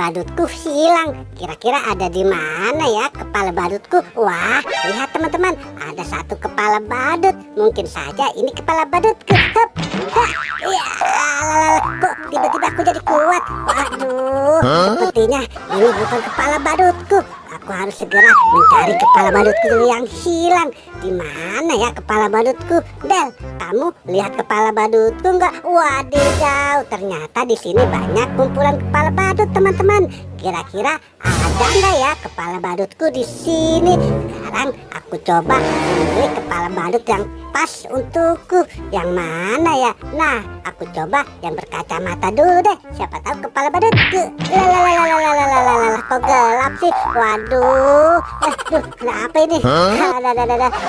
badutku hilang. Kira-kira ada di mana ya kepala badutku? Wah, lihat teman-teman, ada satu kepala badut. Mungkin saja ini kepala badutku. Hup, hah, ya, kok tiba-tiba aku jadi kuat? Waduh, sepertinya ini bukan kepala badutku. Aku harus segera mencari kepala badutku yang hilang. Di mana ya kepala badutku? Del, kamu lihat kepala badutku nggak? Wadidaw, ternyata di sini banyak kumpulan kepala badut, teman-teman. Kira-kira ada nggak ya kepala badutku di sini? Sekarang aku coba memilih kepala badut yang pas untukku. Yang mana ya? Nah, aku coba yang berkacamata dulu deh. Siapa tahu kepala badutku. Lalalalalalalalalala, kok gelap sih? Waduh, aduh, kenapa ini?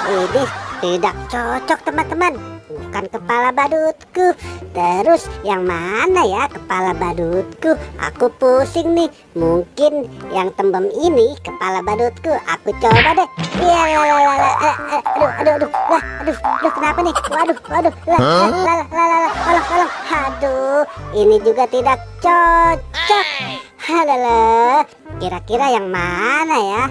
Ini tidak cocok, teman-teman. Bukan kepala badutku. Terus yang mana ya kepala badutku? Aku pusing nih. Mungkin yang tembem ini kepala badutku. Aku coba deh. Iya, aduh, kenapa nih? Waduh, tolong. Aduh, ini juga tidak cocok. Halalah, kira-kira yang mana ya?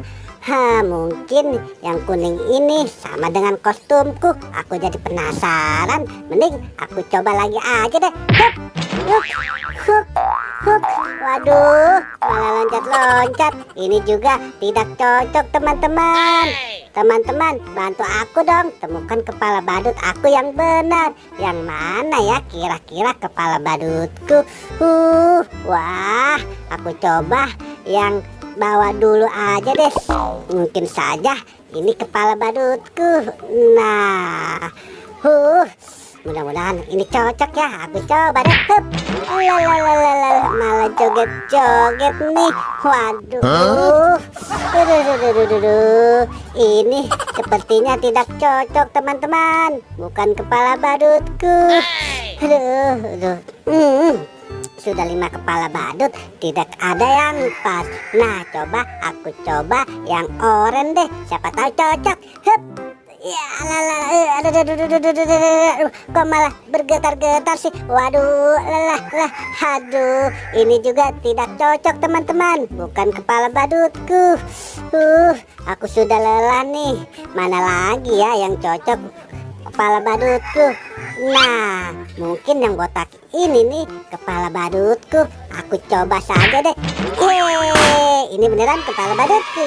Mungkin yang kuning ini sama dengan kostumku. Aku jadi penasaran. Mending aku coba lagi aja deh. Hup. Waduh, malah loncat-loncat. Ini juga tidak cocok, teman-teman. Teman-teman, bantu aku dong. Temukan kepala badut aku yang benar. Yang mana ya kira-kira kepala badutku? Wah, aku coba yang bawa dulu aja deh. Mungkin saja ini kepala badutku. Nah, mudah-mudahan ini cocok ya. Aku coba deh. Hup. Malah joget-joget nih. Waduh. Ini sepertinya tidak cocok, teman-teman. Bukan kepala badutku. Aduh. Sudah 5 kepala badut, tidak ada yang pas. Nah, coba aku coba yang oranye deh. Siapa tahu cocok. Hup. Ya, kok malah bergetar-getar sih? Waduh, aduh, ini juga tidak cocok, teman-teman. Bukan kepala badutku. Aku sudah lelah nih. Mana lagi ya yang cocok kepala badutku? Nah, mungkin yang botak ini nih kepala badutku. Aku coba saja deh. Ini beneran kepala badutku.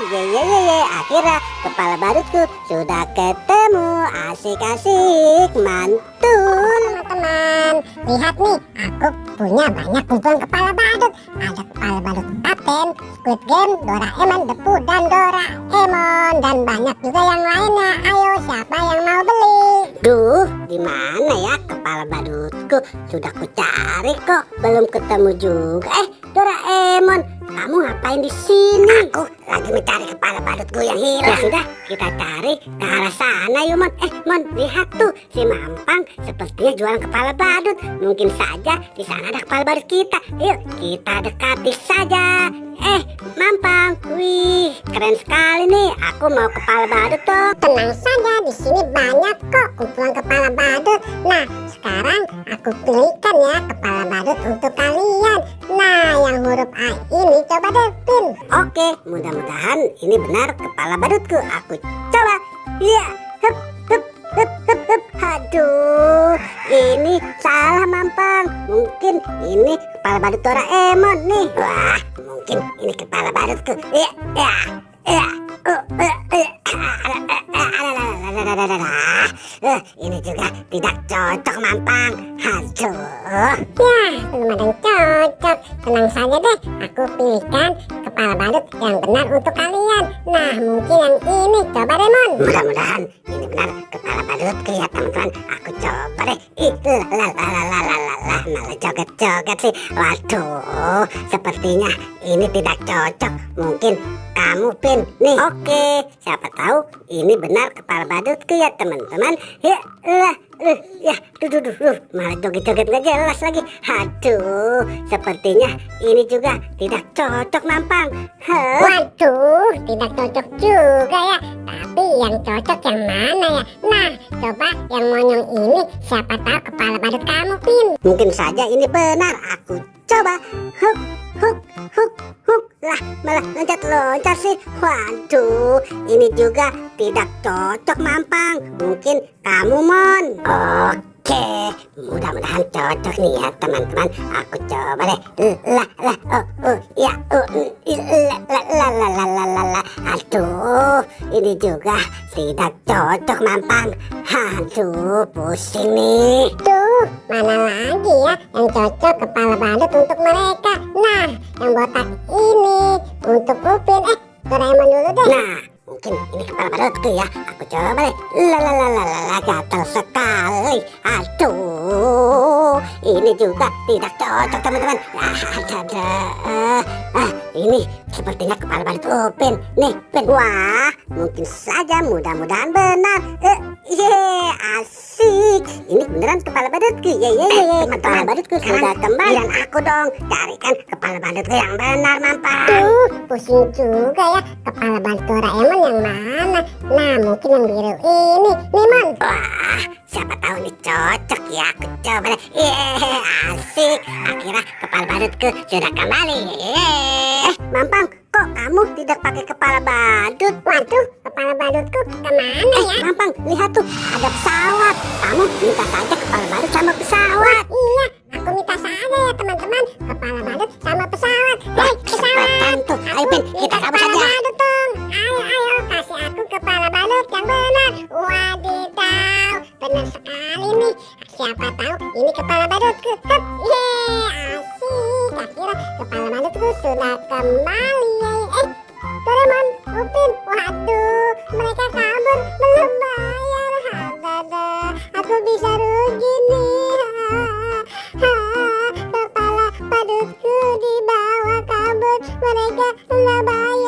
Akhirnya kepala badutku sudah ketemu. Asik-asik, mantul. Teman-teman, lihat nih, aku punya banyak kumpulan kepala badut. Ada kepala badut Kapten, Squid Game, Doraemon, Depu, dan Doraemon, dan banyak juga yang lainnya. Ayo, siapa yang mau beli? Duh, di mana ya kepala badutku? Sudah ku cari kok, belum ketemu juga. Doraemon, kamu ngapain di sini? Aku lagi mencari kepala badutku yang hilang. Ya sudah, kita cari ke arah sana yuk, Mon. Mon, lihat tuh, si Mampang sepertinya jualan kepala badut. Mungkin saja di sana ada kepala badut kita. Yuk, kita dekati saja. Mampang, wih, keren sekali nih. Aku mau kepala badut tuh. Tenang saja, di sini banyak kok kumpulan kepala badut. Nah, sekarang aku pilihkan ya kepala badut untuk kalian. Nah, yang huruf A ini coba deh, Pin. Oke, mudah-mudahan ini benar kepala badutku. Aku coba. Ya, hup. Aduh, ini salah, Mampang. Mungkin ini kepala badut Doraemon nih. Wah, mungkin ini kepala badutku. Ini juga tidak cocok, Mampang. Aduh. Ya, belum ada yang cocok. Tenang saja deh, aku pilihkan kepala badut yang benar untuk kalian. Nah, mungkin yang ini. Coba deh, Mon. Mudah-mudahan ini benar kepala badutku ya, teman-teman. Aku coba deh. Malah joget-joget sih. Waduh, sepertinya ini tidak cocok. Mungkin kamu, Pin. Nih, oke. Siapa tahu ini benar kepala badutku ya, teman-teman. Malah joget-joget nggak jelas lagi. Aduh, sepertinya ini juga tidak cocok, Mampang. Waduh, tidak cocok juga ya. Tapi yang cocok yang mana ya? Nah, coba yang monyong ini. Siapa tahu kepala badut kamu, Pin. Mungkin saja ini benar. Aku coba. Huk, huk, huk, huk. Lah, malah loncat-loncat sih. Waduh, ini juga tidak cocok, Mampang. Mungkin kamu, Mon. Oke, mudah-mudahan cocok nih ya, teman-teman. Aku coba deh. Ya, aduh, ini juga tidak cocok, Mampang. Aduh, pusing nih. Tuh, mana lagi ya yang cocok kepala badut untuk mereka. Nah, yang botak ini untuk Upin. Doraemon dulu deh. Nah, mungkin ini kepala badutku ya. Aku coba deh. Gatal sekali. Aduh, ini juga tidak cocok, teman-teman. Ini sepertinya kepala badut Upin. Nih, Upin. Wah, mungkin saja, mudah-mudahan benar. Asik. Ini beneran kepala badutku. Kepala badutku sudah kembali. Dan aku dong carikan kepala badutku yang benar, Mampang. Tuh, pusing juga ya. Kepala badut Doraemon yang mana? Nah, mungkin yang biru ini. Nih, Mon. Wah, siapa tahu nih cocok ya. Aku coba deh. Asik. Akhirnya kepala badutku sudah kembali. Mampang, kok kamu tidak pakai kepala badut? Waduh, kepala badutku kemana ya? Mampang, lihat tuh, ada pesawat. Kamu minta saja kepala badut sama pesawat. Iya, aku minta saja ya teman-teman. Kepala badut sama pesawat. Hei, pesawat. Cepetan tuh, ayo Pin, kita kabur Kepala saja. badut dong. Ayo, kasih aku kepala badut yang benar. Wadidaw, benar sekali nih. Siapa tahu ini kepala badutku. Hup, asik. Akhirnya kepala badutku sudah kembali. Doraemon, Upin, waduh, mereka kabur belum bayar. Aku bisa rugi nih. Kepala badutku dibawa kabur, mereka nggak bayar.